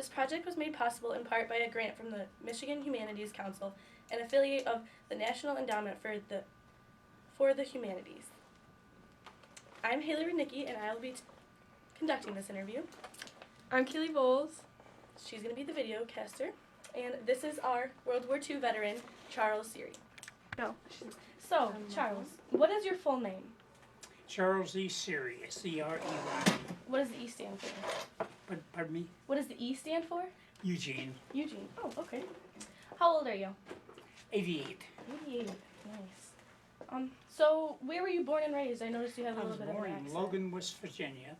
This project was made possible in part by a grant from the Michigan Humanities Council, an affiliate of the National Endowment for the Humanities. I'm Haley Rudnicki, and I will be conducting this interview. I'm Keely Bowles. She's going to be the video caster. And this is our World War II veteran, Charles Serey. No. So, Charles, what is your full name? Charles E. Serey, S-E-R-E-Y. What does the E stand for? Pardon me? What does the E stand for? Eugene. Eugene. Oh, okay. How old are you? 88. 88. Nice. So where were you born and raised? I noticed you have a little bit of an accent. I was born in Logan, West Virginia.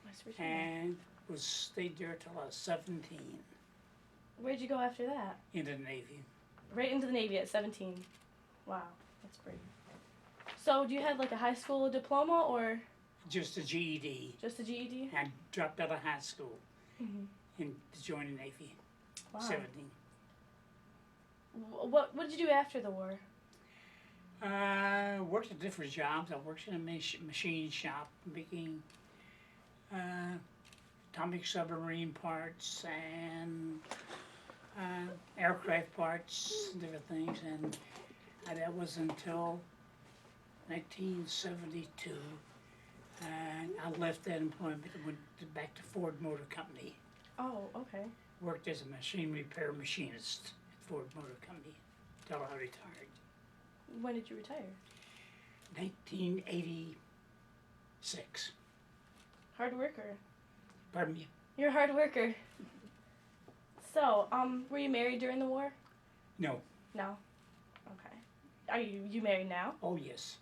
West Virginia. And stayed there till I was 17. Where'd you go after that? Into the Navy. Right into the Navy at 17. Wow, that's great. So do you have like a high school diploma or? Just a GED. Just a GED? I dropped out of high school Mm-hmm. and to join the Navy. Wow. 17. What did you do after the war? I worked at different jobs. I worked in a machine shop making atomic submarine parts and aircraft parts, different things, and that was until 1972. And I left that employment and went back to Ford Motor Company. Oh, okay. Worked as a machine repair machinist at Ford Motor Company until I retired. When did you retire? 1986. Hard worker. Pardon me? You're a hard worker. So, were you married during the war? No. No? Okay. Are you married now? Oh, yes.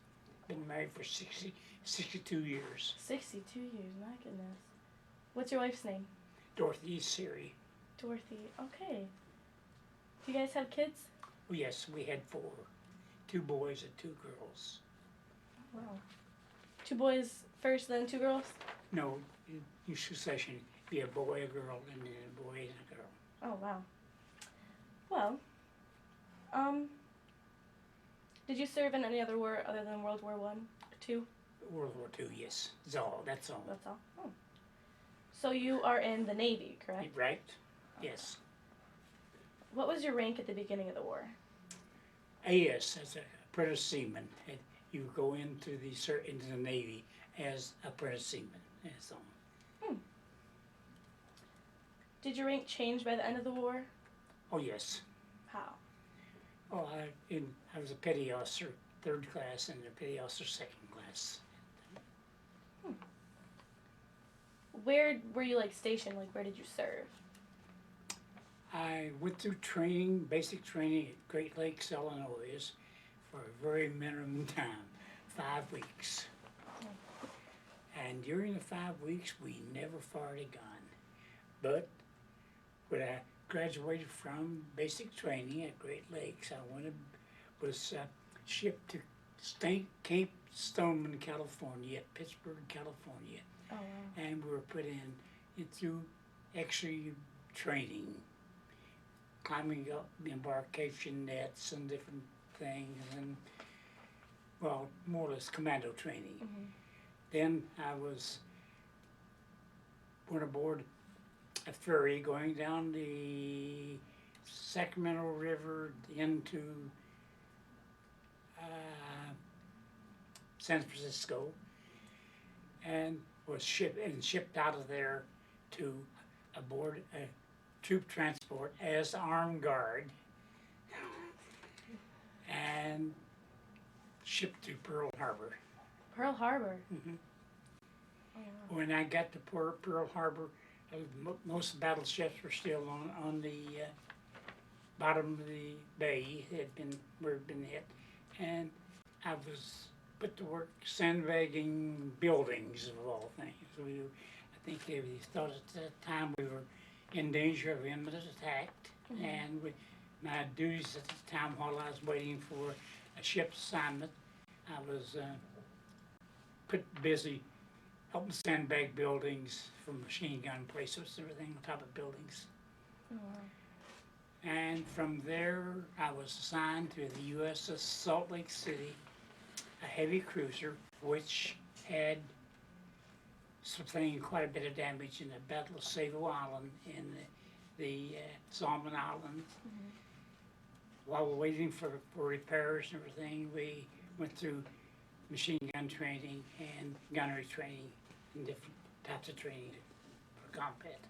Been married for 62 years. 62 years, my goodness. What's your wife's name? Dorothy Serey. Dorothy. Okay. Do you guys have kids? Oh, yes, we had 4. 2 boys and 2 girls. Wow. 2 boys first, then 2 girls? No, in succession. Be a boy, a girl, and then a boy and a girl. Oh, wow. Well, did you serve in any other war other than World War I, II? World War II, yes. That's all. That's all? Oh. So you are in the Navy, correct? Right? Yes. What was your rank at the beginning of the war? AS, as an apprentice seaman. And you go into the Navy as apprentice seaman. That's all. Did your rank change by the end of the war? Oh, yes. How? Oh, I was a petty officer, 3rd class, and a petty officer, 2nd class. Where were you stationed? Where did you serve? I went through training, basic training at Great Lakes, Illinois, for a very minimum time, 5 weeks. And during the 5 weeks, we never fired a gun. But when I graduated from basic training at Great Lakes, I was shipped to Cape Stoneman, California, Pittsburgh, California. Oh, wow. And we were put in through extra training, climbing up embarkation nets and different things, and, well, more or less commando training. Mm-hmm. Then went aboard a ferry going down the Sacramento River into San Francisco, and was shipped out of there to aboard a troop transport as armed guard, and shipped to Pearl Harbor. Pearl Harbor? Mm-hmm. Oh, wow. When I got to Pearl Harbor, most battleships were still on the bottom of the bay, had been hit, and I was put to work sandbagging buildings of all things. I think they thought at that time we were in danger of imminent attack, Mm-hmm. and my duties at the time while I was waiting for a ship's assignment, I was put busy helping sandbag buildings from machine gun places, everything on top of buildings. Oh, wow. And from there, I was assigned to the USS Salt Lake City, a heavy cruiser, which had sustained quite a bit of damage in the Battle of Savo Island in the Solomon Islands. While we're waiting for repairs and everything, we went through machine gun training and gunnery training and different types of training for combat.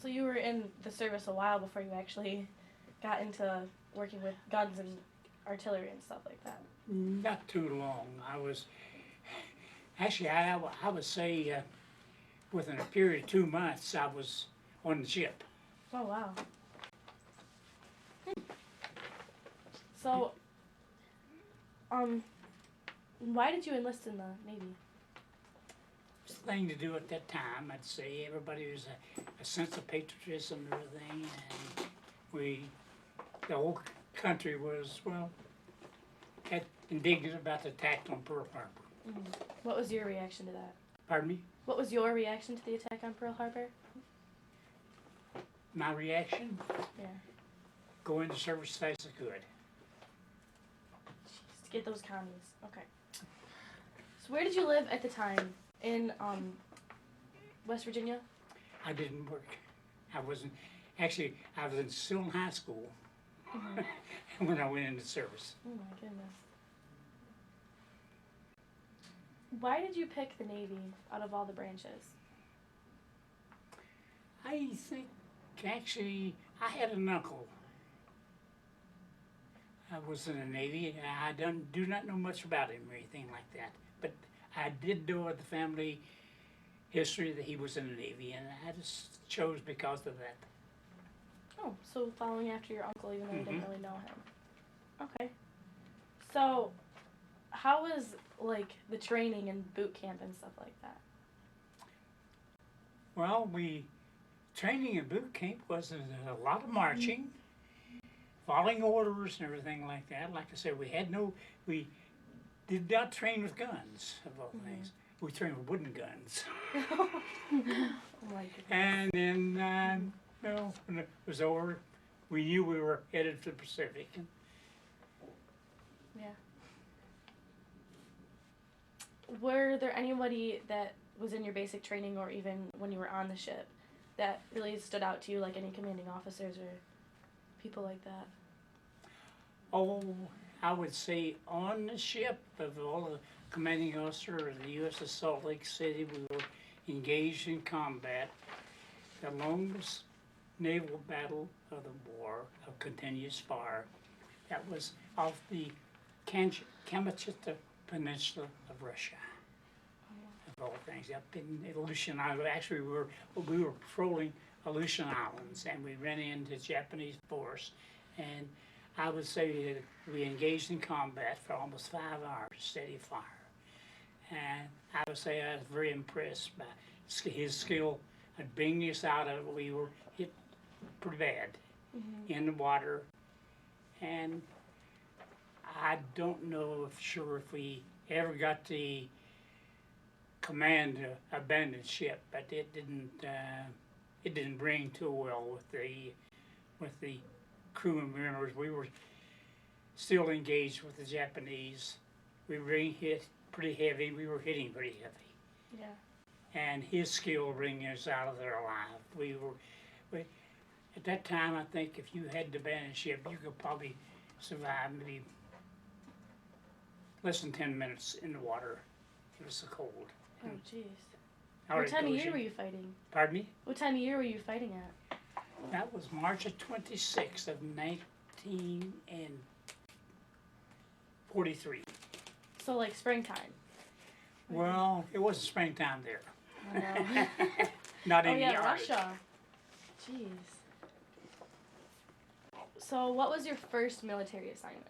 So you were in the service a while before you actually got into working with guns and artillery and stuff like that. Not too long. I was, actually, I would say within a period of 2 months, I was on the ship. Oh, wow. So, why did you enlist in the Navy? It's the thing to do at that time, I'd say. Everybody was a sense of patriotism and everything, and the whole country was, well, indignant about the attack on Pearl Harbor. What was your reaction to that? Pardon me? What was your reaction to the attack on Pearl Harbor? My reaction? Yeah. Go into service as fast as I could. Jeez, to get those commies. Okay. So where did you live at the time? In West Virginia? I didn't work. I was still in high school when I went into service. Oh my goodness. Why did you pick the Navy out of all the branches? I think actually I had an uncle. I was in the Navy. I do not know much about him or anything like that, but I did know of the family history that he was in the Navy, and I just chose because of that. Oh, so following after your uncle even though you didn't really know him. Okay. So, how was, like, the training and boot camp and stuff like that? Well, training in boot camp was a lot of marching, following orders and everything like that. Like I said, we did not train with guns, of all things. We trained with wooden guns. Oh my goodness. And then, when it was over, we knew we were headed for the Pacific. Yeah. Were there anybody that was in your basic training or even when you were on the ship that really stood out to you, like any commanding officers or people like that? Oh, I would say on the ship, of all the commanding officer of the USS Salt Lake City, we were engaged in combat. The longest naval battle of the war of continuous fire. That was off the Kamchatka Peninsula of Russia. Of all things, up in Aleutian Island. Actually, we were patrolling Aleutian Islands, and we ran into Japanese force, and I would say that we engaged in combat for almost 5 hours, steady fire. And I would say I was very impressed by his skill at bringing us out of it. We were hit pretty bad in the water, and I don't know if we ever got the command to abandon ship, but it didn't bring too well with the crew members. We were still engaged with the Japanese. We were hit pretty heavy. We were hitting pretty heavy. Yeah. And his skill bringing us out of there alive. At that time, I think if you had to abandon ship, you could probably survive maybe less than 10 minutes in the water. It was so cold. Oh, jeez. What time of year were you fighting? Pardon me? What time of year were you fighting at? That was March of 26th of 1943. So like springtime? Well, it wasn't springtime there. Oh, no. Not in oh yeah, the Arctic. Russia. Jeez. So what was your first military assignment?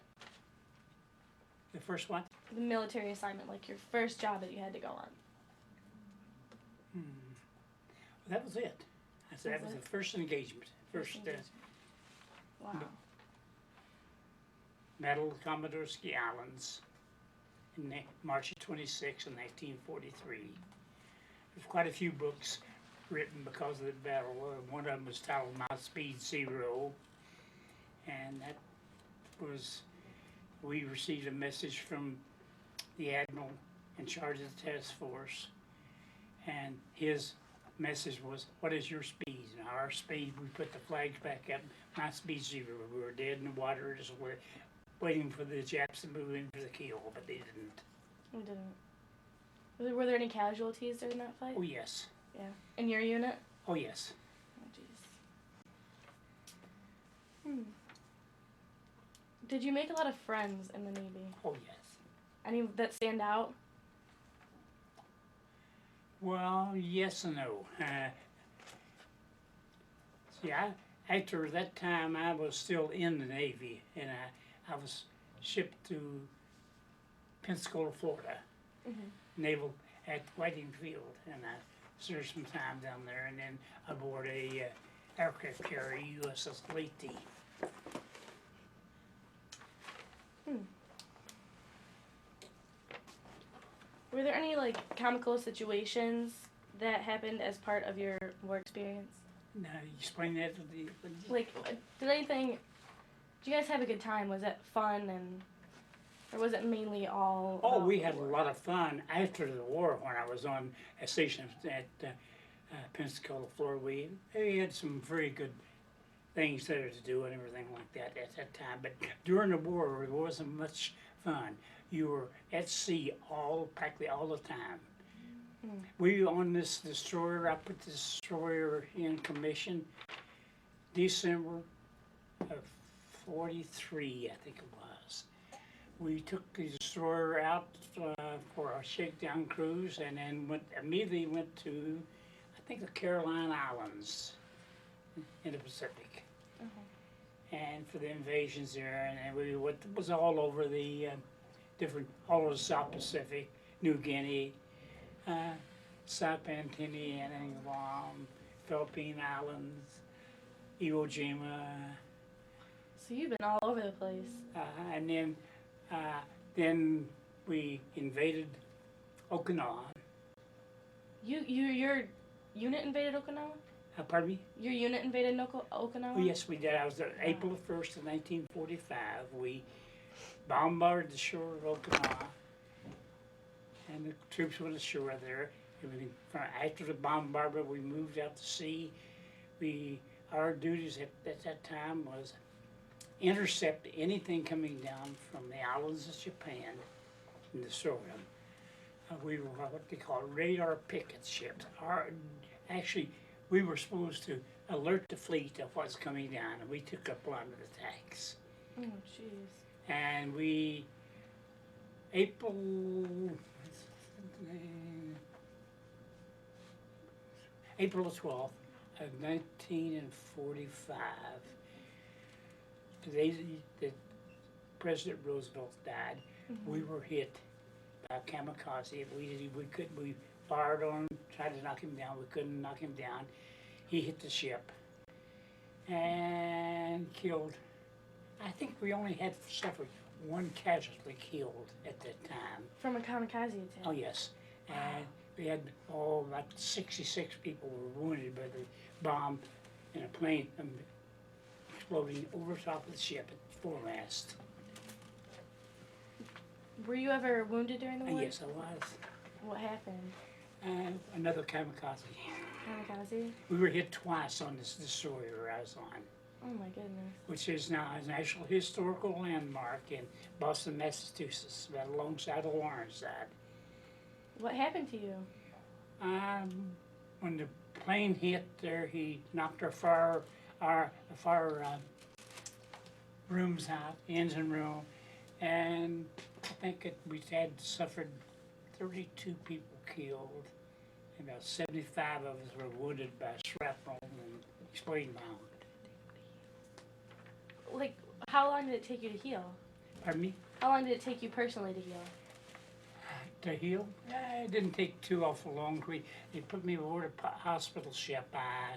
The first one? The military assignment, like your first job that you had to go on. That was it. That was the first engagement. First Wow. Battle of Commodore Ski Islands in March of 26 in 1943. There's quite a few books written because of the battle. One of them was titled My Speed Zero, and that was, we received a message from the admiral in charge of the task force, and his message was, what is your speed? And our speed, we put the flags back up. My speed 0. We were dead in the water, just waiting for the Japs to move in for the kill, but they didn't. We didn't. Were there any casualties during that fight? Oh yes. Yeah. In your unit? Oh yes. Oh jeez. Did you make a lot of friends in the Navy? Oh yes. Any that stand out? Well, yes and no. After that time, I was still in the Navy, and I was shipped to Pensacola, Florida, naval at Whiting Field, and I served some time down there, and then aboard a aircraft carrier, USS Leyte. Were there any like comical situations that happened as part of your war experience? Now, you explain that to the... Like, did you guys have a good time? Was it fun or was it mainly all? Oh, about we the had a war? lot of fun after the war when I was on a station at Pensacola, Florida. We had some very good things there to do and everything like that at that time. But during the war, it wasn't much fun. You were at sea practically all the time. We on this destroyer, I put the destroyer in commission December of 43, I think it was. We took the destroyer out for our shakedown cruise, and then immediately went to, I think, the Caroline Islands in the Pacific. And for the invasions there, and then we was all over the all over the South Pacific, New Guinea, South Antini, and Guam, Philippine Islands, Iwo Jima. So you've been all over the place. And then we invaded Okinawa. Your unit invaded Okinawa? Pardon me? Your unit invaded Okinawa? Oh, yes, we did. I was there April 1st of 1945. We bombarded the shore of Okinawa, and the troops were ashore there. After the bombardment, we moved out to sea. Our duties at that time was intercept anything coming down from the islands of Japan and destroy them. We were what they call radar picket ships. Actually, we were supposed to alert the fleet of what's coming down, and we took up one of the attacks. Oh, jeez. And April 12th of 1945, the day that President Roosevelt died, we were hit by a kamikaze. We fired on him, tried to knock him down. We couldn't knock him down. He hit the ship and killed. I think we only had suffered one casualty killed at that time. From a kamikaze attack? Oh, yes. And we had, about 66 people were wounded by the bomb in a plane exploding over top of the ship at foremast. Were you ever wounded during the war? Yes, I was. What happened? Another kamikaze. Kamikaze? We were hit twice on this destroyer I was on, Oh my goodness. which is now a National Historical Landmark in Boston, Massachusetts, right alongside of Warrenside. What happened to you? When the plane hit there, he knocked our fire rooms out, the engine room, and I think we had suffered 32 people killed, and about 75 of us were wounded by shrapnel and exploding bomb. Like, how long did it take you to heal? Pardon me? How long did it take you personally to heal? To heal? It didn't take too awful long. They put me aboard a hospital ship. I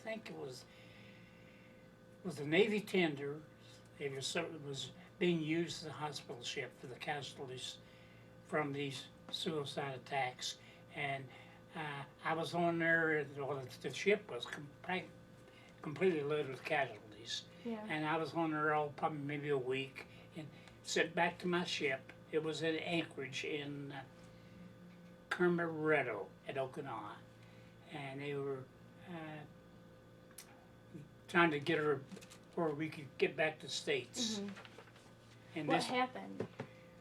think it was a Navy tender. It was being used as a hospital ship for the casualties from these suicide attacks. And I was on there. The ship was completely loaded with casualties. Yeah. And I was on there probably maybe a week, and sent back to my ship. It was at Anchorage in Kermaretto at Okinawa. and they were trying to get her where we could get back to the States. And What happened?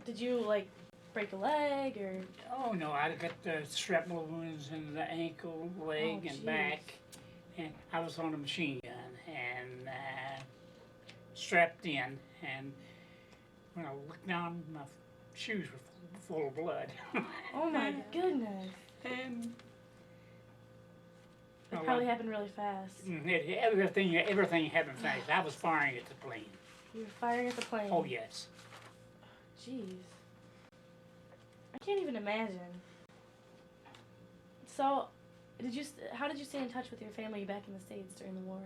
Did you like break a leg or? Oh no, I got shrapnel wounds in the ankle, leg, and jeez. back, and I was on a machine gun and strapped in. And when I looked down, my shoes were full of blood. Oh my goodness! And It probably happened really fast. everything happened fast. I was firing at the plane. You were firing at the plane. Oh yes. Jeez. I can't even imagine. So, how did you stay in touch with your family back in the States during the war?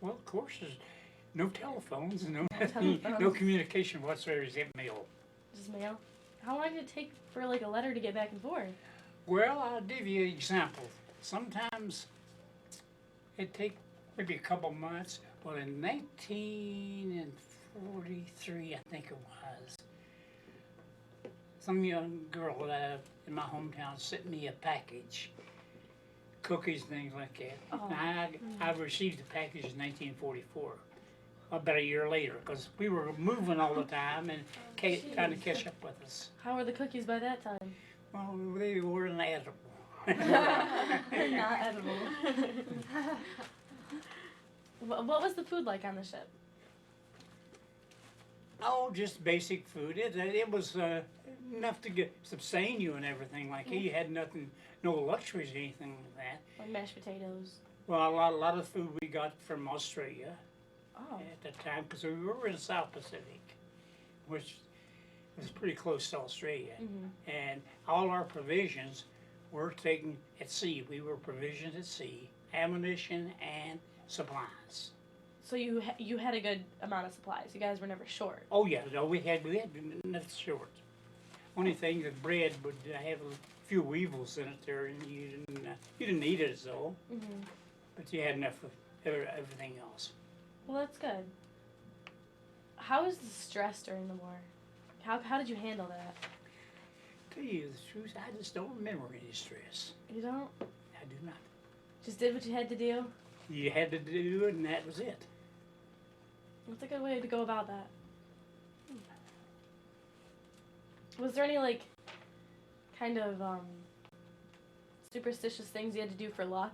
Well, of course, there's no telephones, no telephones. no communication whatsoever except mail. Just mail? How long did it take for like a letter to get back and forth? Well, I'll give you an example. Sometimes it take maybe a couple months. Well, in 1943, I think it was, some young girl in my hometown sent me a package, cookies, things like that. Oh. And I received the package in 1944, about a year later, because we were moving all the time and trying to catch up with us. How were the cookies by that time? Well, they were inedible. Not edible. What was the food like on the ship? Oh, just basic food. It was enough to sustain you and everything like that. You had nothing, no luxuries or anything like that. Like mashed potatoes. Well, a lot of food we got from Australia at the time, because we were in the South Pacific, which was pretty close to Australia. And all our provisions were taken at sea. We were provisioned at sea, ammunition and supplies. So you had a good amount of supplies. You guys were never short. Oh yeah, no, we had nothing short. Only thing that bread would have a few weevils in it there, and you didn't eat it as though, but you had enough of everything else. Well, that's good. How was the stress during the war? How did you handle that? Tell you the truth, I just don't remember any stress. You don't? I do not. Just did what you had to do? You had to do it, and that was it. That's a good way to go about that. Was there any, like, kind of, superstitious things you had to do for luck?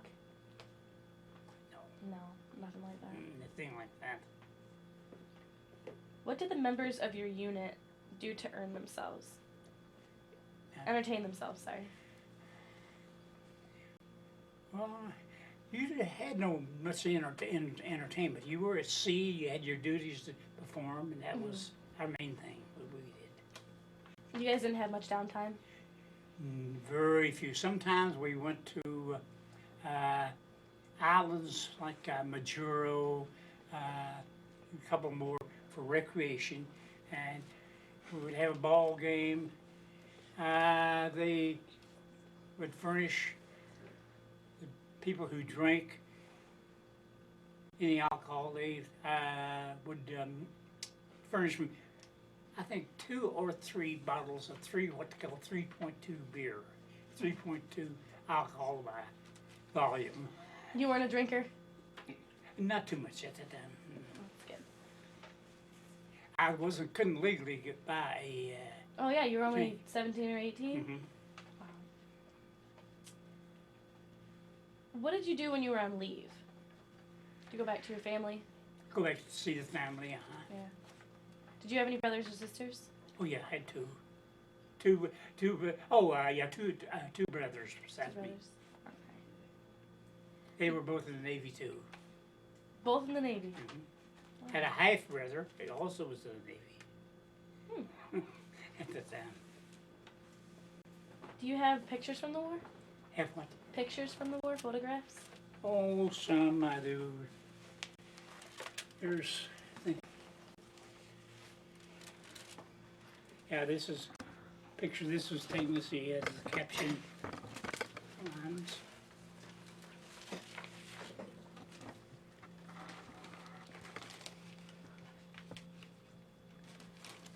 No. No, nothing like that. Nothing like that. What did the members of your unit do to earn themselves? Entertain themselves, sorry. Well, you had no much entertainment. You were at sea, you had your duties to perform, and that was our main thing that we did. You guys didn't have much downtime? Very few. Sometimes we went to islands like Majuro, a couple more for recreation, and we would have a ball game. They would furnish the people who drank any alcohol. They would furnish them, I think, 2 or 3 bottles of what they call 3.2 beer, 3.2 alcohol by volume. You weren't a drinker? Not too much at the time. That's good. I couldn't legally get by a. Oh yeah, you were only 17 or 18? Wow. What did you do when you were on leave? Did you go back to your family? Go back to see the family, Yeah. Did you have any brothers or sisters? Oh yeah, I had two brothers besides Two me. brothers. Okay. They were both in the Navy too. Both in the Navy? Had a half brother, who also was in the Navy. At the time. Do you have pictures from the war? Have what? Pictures from the war, photographs? Oh, some I do. There's, yeah, this is picture. This was taken. Let's see, as the caption lines.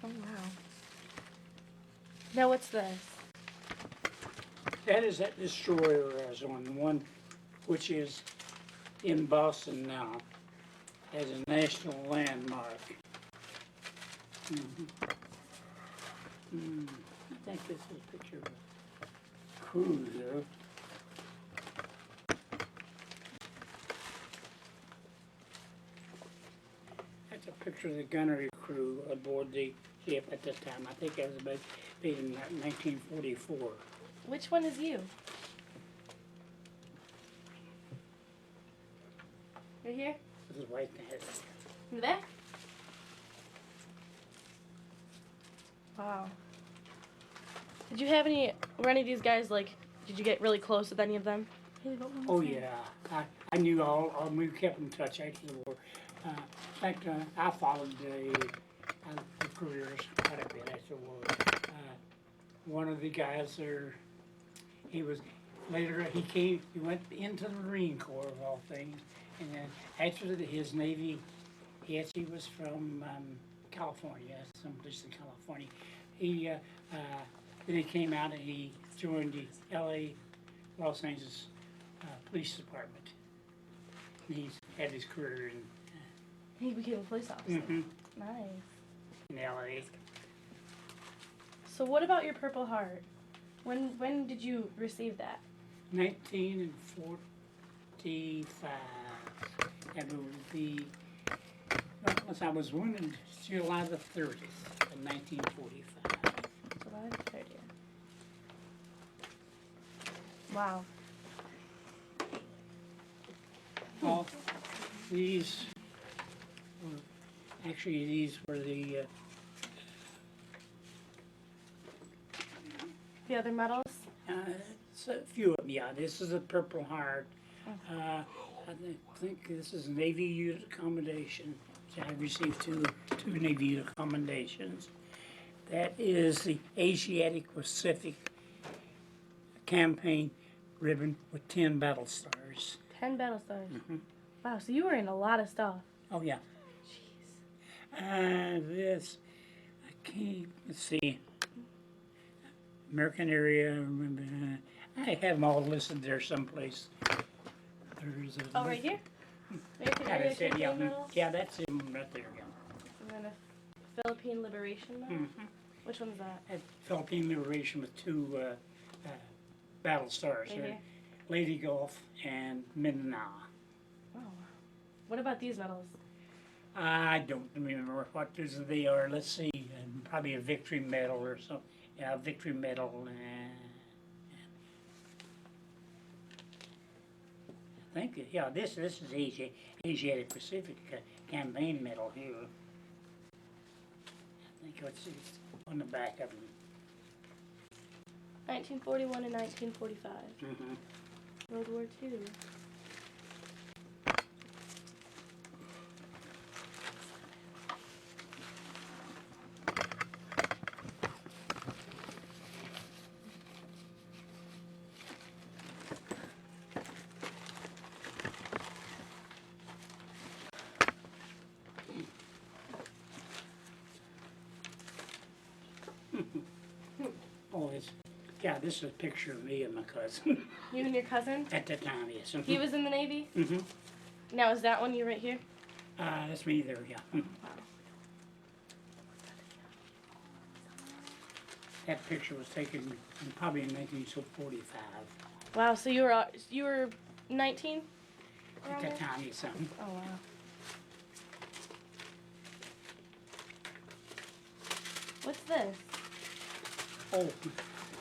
Oh wow. Now what's this? That is that destroyer as on the one which is in Boston now as a national landmark. I think this is a picture of a cruiser. That's a picture of the gunnery crew aboard the ship at the time. I think that was about in 1944. Which one is you? Right here? This is white head. In the back? Wow. Did you have were any of these guys, like, did you get really close with any of them? Oh yeah, I knew all we kept in touch after the war. In fact, I followed the careers quite a bit after the war. One of the guys there, he went into the Marine Corps of all things, and then after his Navy, he actually was from California, someplace in California. Then he came out and he joined the Los Angeles Police Department. And he's had his career He became a police officer. Nice. in LA. So what about your Purple Heart? When did you receive that? 1945. That would be, once I was wounded, July the 30th of 1945. July the 30th. Wow. Well, these were the The other medals? so a few of them. Yeah, this is a Purple Heart. I think this is Navy unit commendation. So I received two Navy unit commendations. That is the Asiatic Pacific campaign ribbon with 10 battle stars. 10 battle stars. Wow, so you were in a lot of stuff. Oh yeah. Jeez. This, let's see. American area, I have them all listed there someplace. There's a. Oh, right here? American Yeah, Area that's it, Campaign yeah, medals? yeah, that's him right there, yeah. And then a Philippine Liberation Medal? Which one's that? That Philippine Liberation with two battle stars, Right here? Lady Gulf and Mindanao. Wow. What about these medals? I don't remember what they are. Let's see, probably a victory medal or something. Yeah, a victory medal. I think, yeah, this is Asiatic Pacific campaign medal here. I think it's on the back of them. 1941 and 1945. World War II. Oh, this is a picture of me and my cousin You and your cousin? at the time, yes. He was in the Navy? Mm-hmm. Now, is that one you right here? That's me there, yeah. That picture was taken probably in 1945. Wow, so you were 19? At that time, yes. Oh, wow. What's this? Oh,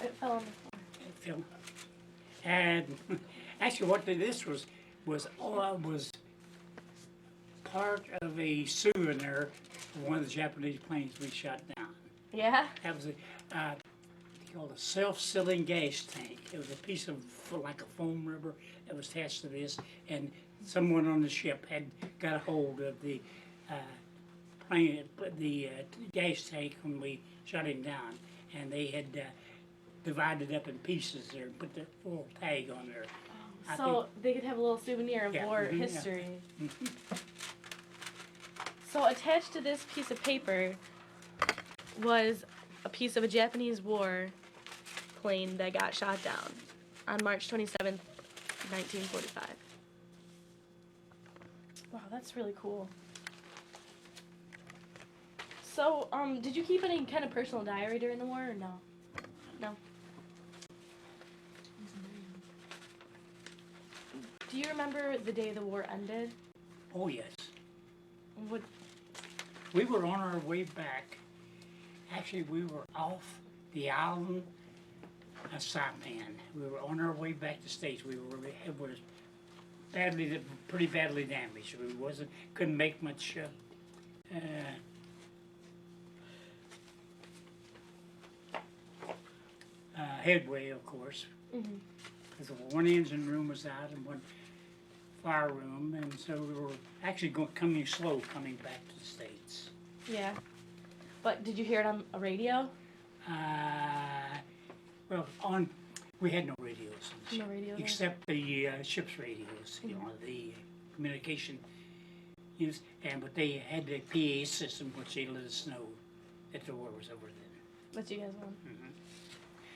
It fell on the floor. film. And actually, what this was part of a souvenir of one of the Japanese planes we shot down. Yeah? That was called a self-sealing gas tank. It was a piece of like a foam rubber that was attached to this, and someone on the ship had got a hold of the plane, the gas tank when we shot him down, and they had divided up in pieces there and put the little tag on there. I So they could have a little souvenir of Yeah, war yeah. history. So attached to this piece of paper was a piece of a Japanese war plane that got shot down. on March 27th, 1945. Wow, that's really cool. So, did you keep any kind of personal diary during the war, or no? No. Do you remember the day the war ended? Oh, yes. What? We were on our way back. Actually, we were off the island of Saipan. We were on our way back to the States. It was pretty badly damaged. We couldn't make much headway, of course, Mm-hmm. because one engine room was out and one fire room, and so we were actually coming slow coming back to the States. Yeah. But did you hear it on a radio? Well, we had no radios, No radio. Then? except the ship's radios, you know, the communication use, but they had the PA system which they let us know that the war was over then. What you guys want? Mhm.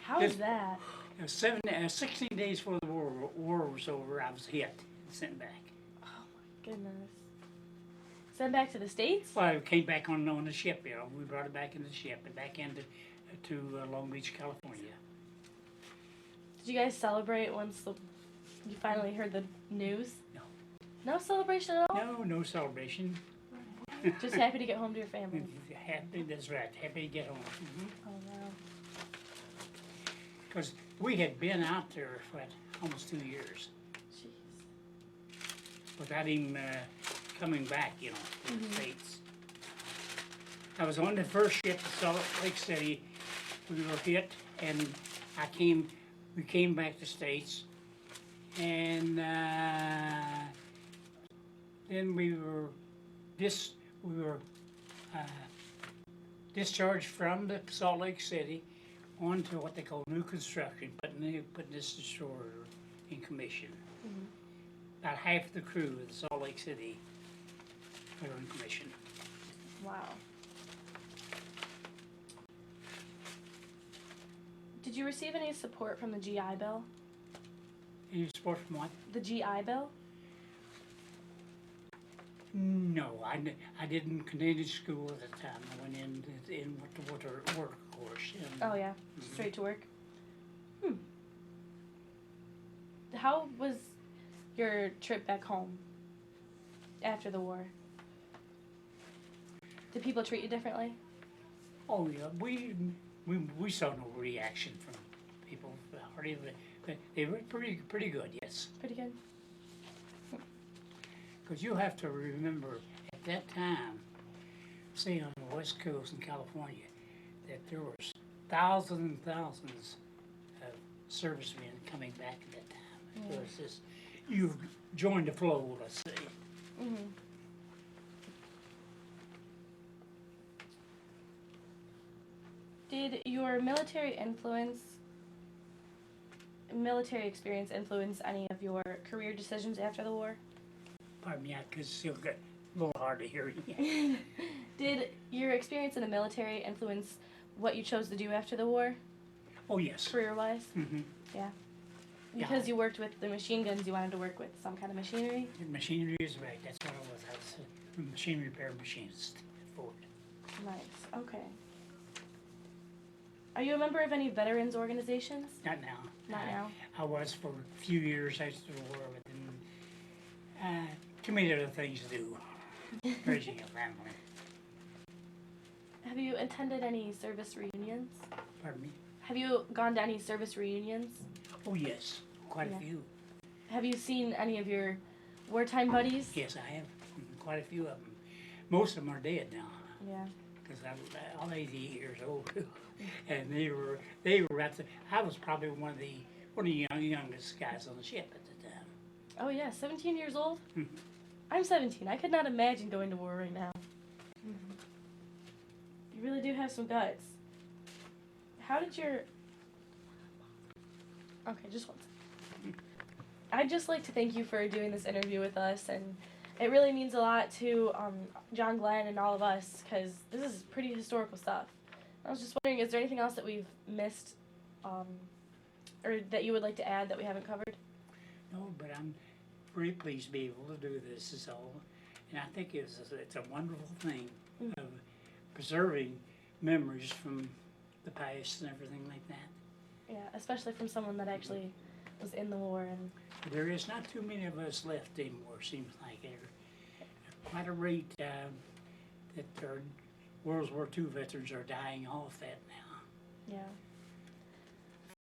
How is that? 16 days before the war was over, I was hit and sent back. Oh my goodness. Sent back to the States? Well, I came back on the ship, you know. We brought it back in the ship and back into Long Beach, California. Did you guys celebrate once you finally heard the news? No. No celebration at all? No celebration. Just happy to get home to your family. Happy, that's right. Happy to get home. Oh wow. Because we had been out there for almost 2 years Jeez. without him coming back, you know, to the States. I was on the first ship to Salt Lake City. We were hit, and we came back to the States, and then we were discharged from the Salt Lake City onto what they call new construction, putting this destroyer in commission. About half the crew of the Salt Lake City were in commission. Wow. Did you receive any support from the GI Bill? Any support from what? The GI Bill? No, I didn't continue school at the time. I went in with the work course. Oh yeah, straight to work. How was your trip back home after the war? Did people treat you differently? Oh yeah, we saw no reaction from people. Hardly, they were pretty good. Yes, Pretty good. because you have to remember at that time, say on the West Coast in California, that there was thousands and thousands of servicemen coming back at that time. It was just, you joined the flow, let's say. Mm-hmm. Did your military experience influence any of your career decisions after the war? Pardon me, because it'll get a little hard to hear you. Did your experience in the military influence what you chose to do after the war, Oh yes. career-wise? Mm-hmm. Yeah. Yeah. Because you worked with the machine guns, you wanted to work with some kind of machinery? Machinery is right. That's what I was. I was a machine repair machinist at Ford. Nice. Okay. Are you a member of any veterans organizations? Not now. Not now. I was for a few years after the war, but then too many other things to do. Raising a family. Have you attended any service reunions? Pardon me. Have you gone to any service reunions? Oh yes, quite Yeah. a few. Have you seen any of your wartime buddies? Yes, I have. Quite a few of them. Most of them are dead now. Yeah. Because I'm 88 years old, and they were at the. I was probably one of the youngest guys on the ship at the time. Oh yeah, 17 years old? Mhm. I'm 17. I could not imagine going to war right now. You really do have some guts. How did your... Okay, just one second. I'd just like to thank you for doing this interview with us, and it really means a lot to John Glenn and all of us, because this is pretty historical stuff. I was just wondering, is there anything else that we've missed, or or that you would like to add that we haven't covered? No, but I'm very pleased to be able to do this is all. And I think it's a wonderful thing of preserving memories from the past and everything like that. Yeah, especially from someone that actually was in the war and. There is not too many of us left anymore, seems like. At quite a rate that our World War II veterans are dying off that now. Yeah.